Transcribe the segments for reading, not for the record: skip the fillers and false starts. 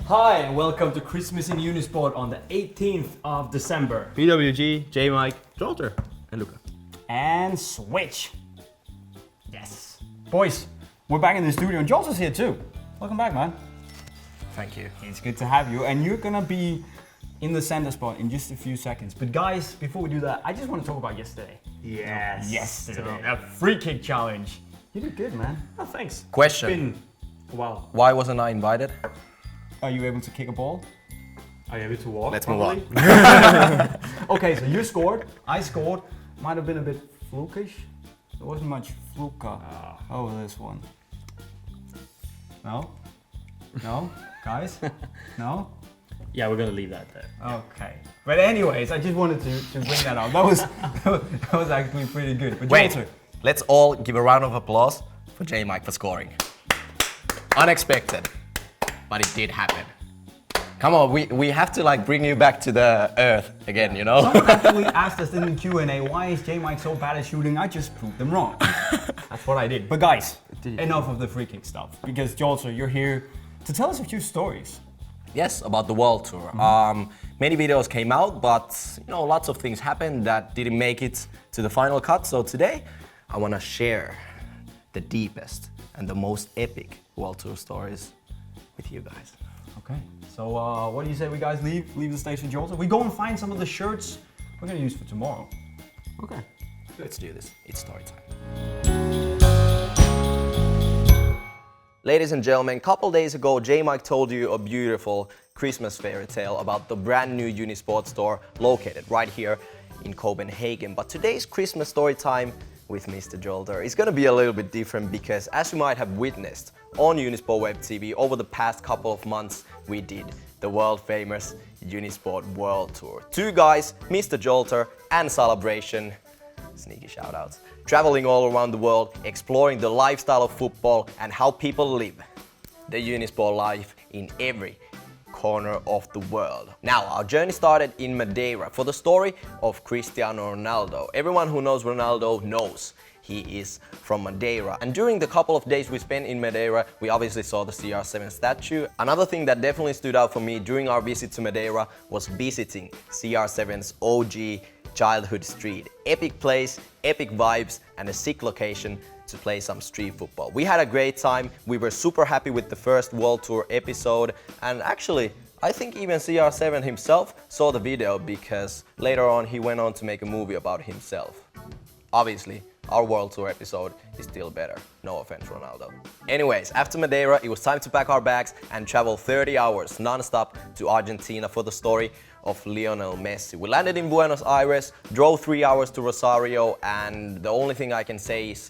Hi and welcome to Christmas in Unisport on the 18th of December. PWG, J Mike, Jolter, and Luca. And switch. Yes. Boys, we're back in the studio and Jolter's here too. Welcome back, man. Thank you. It's good to have you, and you're gonna be in the center spot in just a few seconds. But guys, before we do that, I just want to talk about yesterday. Yes. Yesterday, that free kick challenge. You did good, man. Oh, thanks. Question. It's been a while. Why wasn't I invited? Are you able to kick a ball? Are you able to walk? Let's move on. Okay, so you scored, I scored. Might have been a bit flukish. There wasn't much fluka over this one. No? No? Guys? No? Yeah, we're gonna leave that there. Okay. But anyways, I just wanted to bring that up. That was actually pretty good. But Wait, Jolter, let's all give a round of applause for J Mike for scoring. Unexpected, but it did happen. Come on, we have to like bring you back to the earth again, you know? someone actually asked us in the Q&A, why is J Mike so bad at shooting? I just proved them wrong. That's what I did. But guys, enough of the free kick stuff. Because Jolter, you're here to tell us a few stories. Yes, about the World Tour. Many videos came out, but you know, lots of things happened that didn't make it to the final cut. So today, I want to share the deepest and the most epic World Tour stories with you guys. Okay. So what do you say we guys leave the stage with Jolter? We go and find some of the shirts we're gonna use for tomorrow. Okay, let's do this. It's story time. Ladies and gentlemen, a couple days ago, J Mike told you a beautiful Christmas fairy tale about the brand new Unisport store located right here in Copenhagen. But today's Christmas story time with Mr. Jolter is gonna be a little bit different because, as you might have witnessed on Unisport Web TV over the past couple of months, we did the world famous Unisport World Tour. Two guys, Mr. Jolter and Celebration, sneaky shoutouts, traveling all around the world, exploring the lifestyle of football and how people live the Unisport life in every corner of the world. Now, our journey started in Madeira for the story of Cristiano Ronaldo. Everyone who knows Ronaldo knows he is from Madeira. And during the couple of days we spent in Madeira, we obviously saw the CR7 statue. Another thing that definitely stood out for me during our visit to Madeira was visiting CR7's OG childhood street. Epic place, epic vibes, and a sick location to play some street football. We had a great time. We were super happy with the first World Tour episode, and actually, I think even CR7 himself saw the video because later on he went on to make a movie about himself. Obviously, our World Tour episode is still better. No offense, Ronaldo. Anyways, after Madeira, it was time to pack our bags and travel 30 hours non-stop to Argentina for the story of Lionel Messi. We landed in Buenos Aires, drove 3 hours to Rosario, and the only thing I can say is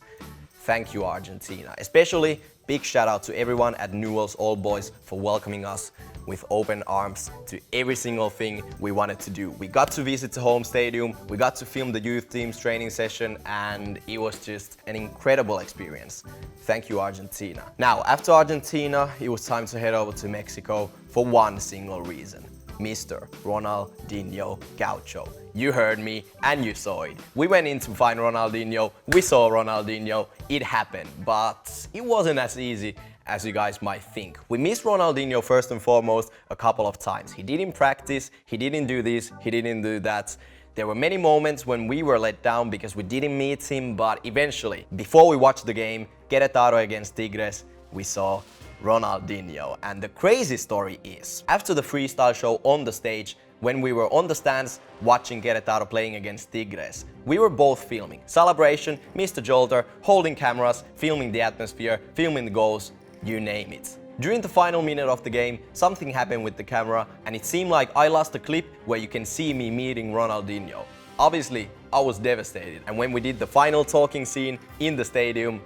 thank you, Argentina. Especially big shout out to everyone at Newell's Old Boys for welcoming us with open arms to every single thing we wanted to do. We got to visit the home stadium, we got to film the youth team's training session, and it was just an incredible experience. Thank you, Argentina. Now, after Argentina, it was time to head over to Mexico for one single reason. Mr. Ronaldinho Gaucho. You heard me and you saw it. We went in to find Ronaldinho, we saw Ronaldinho, it happened, but it wasn't as easy as you guys might think. We missed Ronaldinho first and foremost a couple of times. He didn't practice, he didn't do this, he didn't do that. There were many moments when we were let down because we didn't meet him, but eventually, before we watched the game, Querétaro against Tigres, we saw Ronaldinho. And the crazy story is, after the freestyle show on the stage, when we were on the stands watching Querétaro playing against Tigres, we were both filming. Celebration, Mr. Jolter, holding cameras, filming the atmosphere, filming the goals, you name it. During the final minute of the game, something happened with the camera and it seemed like I lost a clip where you can see me meeting Ronaldinho. Obviously, I was devastated, and when we did the final talking scene in the stadium,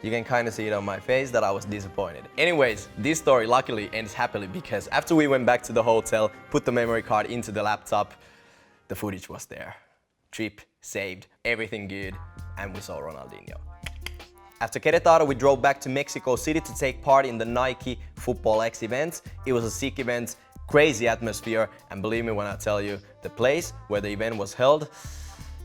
you can kind of see it on my face that I was disappointed. Anyways, this story luckily ends happily because after we went back to the hotel, put the memory card into the laptop, the footage was there. Trip saved, everything good, and we saw Ronaldinho. After Querétaro, we drove back to Mexico City to take part in the Nike Football X event. It was a sick event, crazy atmosphere, and believe me when I tell you, the place where the event was held,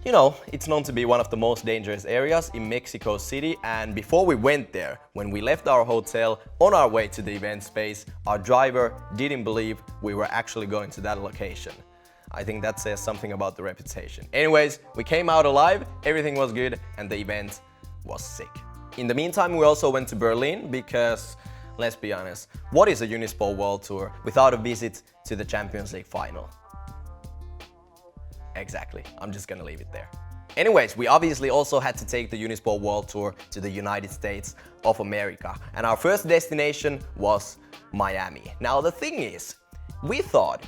You know, it's known to be one of the most dangerous areas in Mexico City, and before we went there, when we left our hotel on our way to the event space, our driver didn't believe we were actually going to that location. I think that says something about the reputation. Anyways, we came out alive, everything was good, and the event was sick. In the meantime, we also went to Berlin because, let's be honest, what is a Unisport World Tour without a visit to the Champions League final? Exactly, I'm just gonna leave it there. Anyways, we obviously also had to take the Unisport World Tour to the United States of America, and our first destination was Miami. Now the thing is, we thought,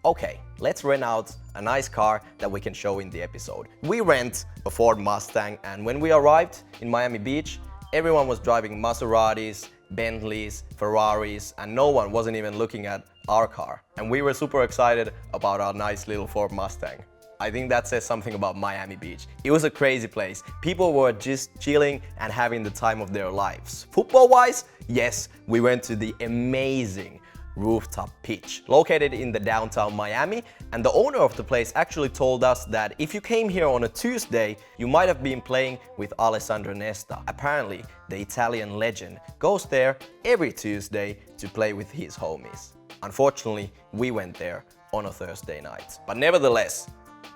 okay, let's rent out a nice car that we can show in the episode. We rent a Ford Mustang, and when we arrived in Miami Beach, everyone was driving Maseratis, Bentleys, Ferraris, and no one wasn't even looking at our car. And we were super excited about our nice little Ford Mustang. I think that says something about Miami Beach. It was a crazy place. People were just chilling and having the time of their lives. Football-wise, yes, we went to the amazing rooftop pitch located in the downtown Miami, and the owner of the place actually told us that if you came here on a Tuesday, you might have been playing with Alessandro Nesta. Apparently, the Italian legend goes there every Tuesday to play with his homies. Unfortunately, we went there on a Thursday night. But nevertheless,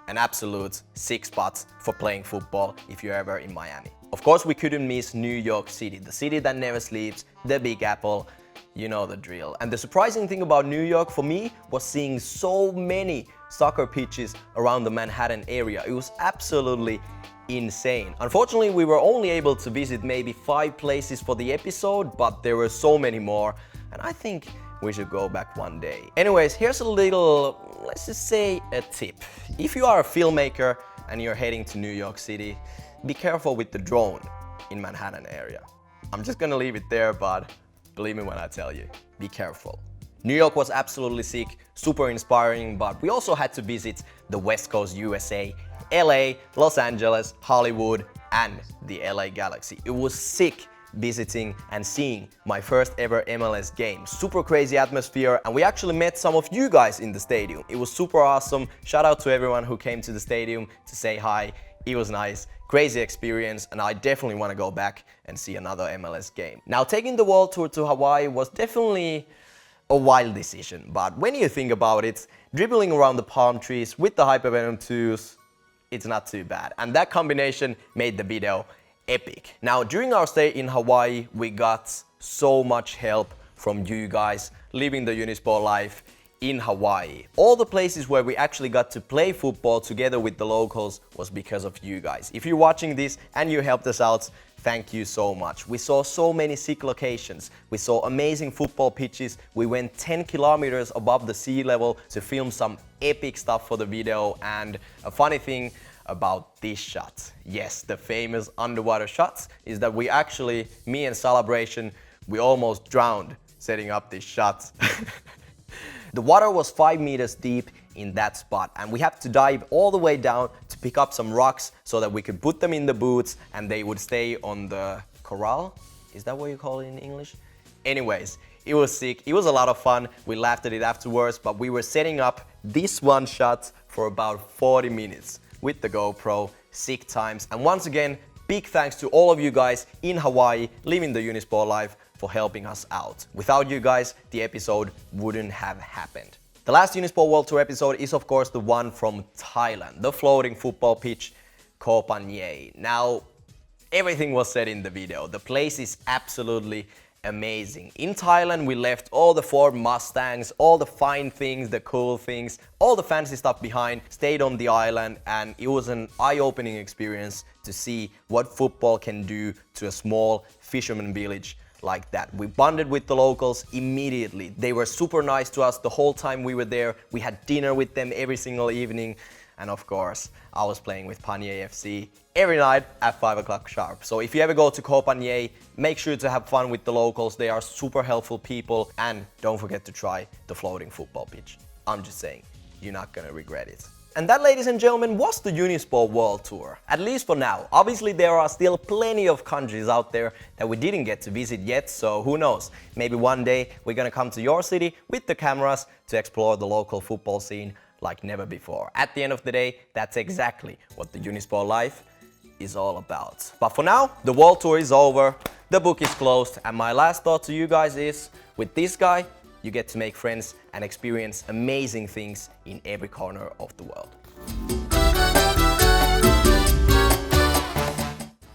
an absolute sick spot for playing football if you're ever in Miami. Of course, we couldn't miss New York City, the city that never sleeps, the Big Apple, you know the drill. And the surprising thing about New York for me was seeing so many soccer pitches around the Manhattan area. It was absolutely insane. Unfortunately, we were only able to visit maybe 5 places for the episode, but there were so many more, and I think we should go back one day. Anyways, here's a little, let's just say, a tip. If you are a filmmaker and you're heading to New York City, be careful with the drone in Manhattan area. I'm just gonna leave it there, but believe me when I tell you, be careful. New York was absolutely sick, super inspiring, but we also had to visit the West Coast USA, LA, Los Angeles, Hollywood, and the LA Galaxy. It was sick visiting and seeing my first ever MLS game. Super crazy atmosphere, and we actually met some of you guys in the stadium. It was super awesome. Shout out to everyone who came to the stadium to say hi. It was nice, crazy experience, and I definitely want to go back and see another MLS game. Now, taking the world tour to Hawaii was definitely a wild decision, but when you think about it, dribbling around the palm trees with the Hypervenom 2s, it's not too bad. And that combination made the video epic. Now, during our stay in Hawaii, we got so much help from you guys living the Unisport life in Hawaii. All the places where we actually got to play football together with the locals was because of you guys. If you're watching this and you helped us out, thank you so much. We saw so many sick locations. We saw amazing football pitches. We went 10 kilometers above the sea level to film some epic stuff for the video. And a funny thing about this shot, yes, the famous underwater shots, is that we actually, me and Celebration, we almost drowned setting up this shot. The water was 5 meters deep in that spot, and we had to dive all the way down to pick up some rocks so that we could put them in the boots and they would stay on the corral. Is that what you call it in English? Anyways, it was sick. It was a lot of fun. We laughed at it afterwards, but we were setting up this one shot for about 40 minutes with the GoPro, sick times. And once again, big thanks to all of you guys in Hawaii living the Unisport life for helping us out. Without you guys, the episode wouldn't have happened. The last Unisport World Tour episode is of course the one from Thailand, the floating football pitch, Koh Phangan. Now, everything was said in the video. The place is absolutely amazing. In Thailand, we left all the Ford Mustangs, all the fine things, the cool things, all the fancy stuff behind, stayed on the island, and it was an eye-opening experience to see what football can do to a small fisherman village like that. We bonded with the locals immediately. They were super nice to us the whole time we were there. We had dinner with them every single evening. And of course, I was playing with Panier FC every night at 5 o'clock sharp. So if you ever go to Koh Phangan, make sure to have fun with the locals. They are super helpful people. And don't forget to try the floating football pitch. I'm just saying, you're not gonna regret it. And that, ladies and gentlemen, was the Unisport World Tour. At least for now. Obviously, there are still plenty of countries out there that we didn't get to visit yet, so who knows? Maybe one day we're gonna come to your city with the cameras to explore the local football scene like never before. At the end of the day, that's exactly what the Unisport life is all about. But for now, the World Tour is over, the book is closed, and my last thought to you guys is, with this guy, you get to make friends and experience amazing things in every corner of the world.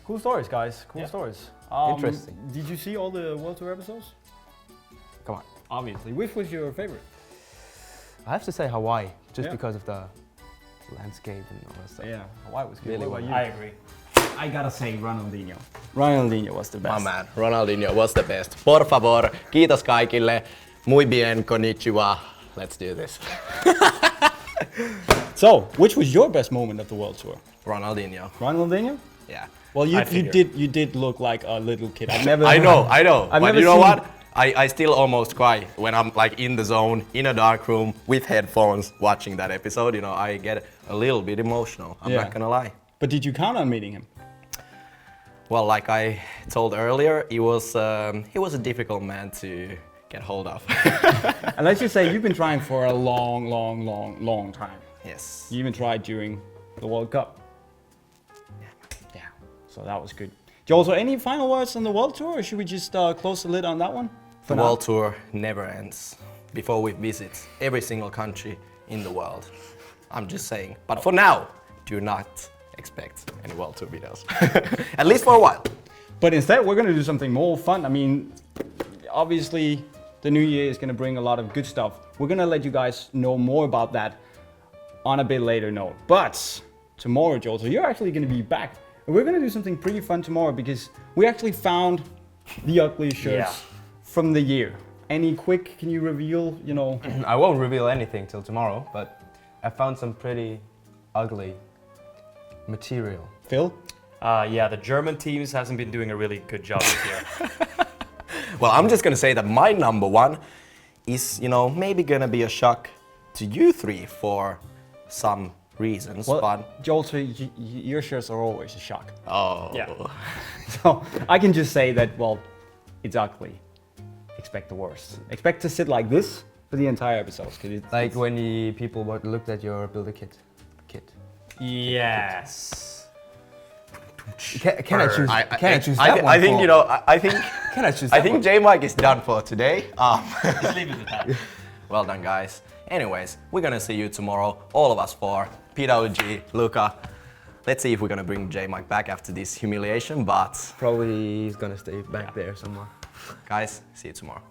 Cool stories, guys. Cool stories. Interesting. Did you see all the World Tour episodes? Come on. Obviously. Which was your favorite? I have to say Hawaii, just Yeah. because of the landscape and all that stuff. Yeah, Hawaii was good. Really What about I you? agree. I gotta say Ronaldinho. Ronaldinho was the My best. man, Ronaldinho was the best. Por favor, kiitos kaikille. Muy bien, konnichiwa. Let's do this. So, which was your best moment of the World Tour? Ronaldinho. Ronaldinho? Yeah. Well, I figured. you did look like a little kid. I've never. I know. I've But never you know seen- what? I still almost cry when I'm like in the zone, in a dark room, with headphones, watching that episode. You know, I get a little bit emotional. I'm Yeah. not gonna lie. But did you count on meeting him? Well, like I told earlier, he was a difficult man to get hold of. And let's just say you've been trying for a long time. Yes. You even tried during the World Cup. Yeah. So that was good. Joel, so any final words on the World Tour, or should we just close the lid on that one? The now? World Tour never ends before we visit every single country in the world. I'm just saying. But for now, do not expect any World Tour videos. At least for a while. But instead, we're going to do something more fun. I mean, obviously, the new year is going to bring a lot of good stuff. We're going to let you guys know more about that on a bit later note. But tomorrow, Joel, so you're actually going to be back. And we're going to do something pretty fun tomorrow because we actually found the ugly shirts from the year. Any quick, can you reveal, you know? I won't reveal anything till tomorrow, but I found some pretty ugly material. Phil? Yeah, the German teams hasn't been doing a really good job this year. Well, I'm just gonna say that my number one is, you know, maybe gonna be a shock to you three for some reasons, Well, but Joel, so your shirts are always a shock. oh, Yeah. So I can just say that, well, it's ugly. Expect the worst. Expect to sit like this for the entire episode. Like when the people looked at your builder kit. Yes. Can I choose? Can I choose I, that thi- one? I think Paul? you know. I think Can I choose? I That think one? J Mike is done for today. Just leave it at that. Well done, guys. Anyways, we're gonna see you tomorrow. All of us four: PWG, Luca. Let's see if we're gonna bring J Mike back after this humiliation. But Probably he's gonna stay back there somewhere. guys, see you tomorrow.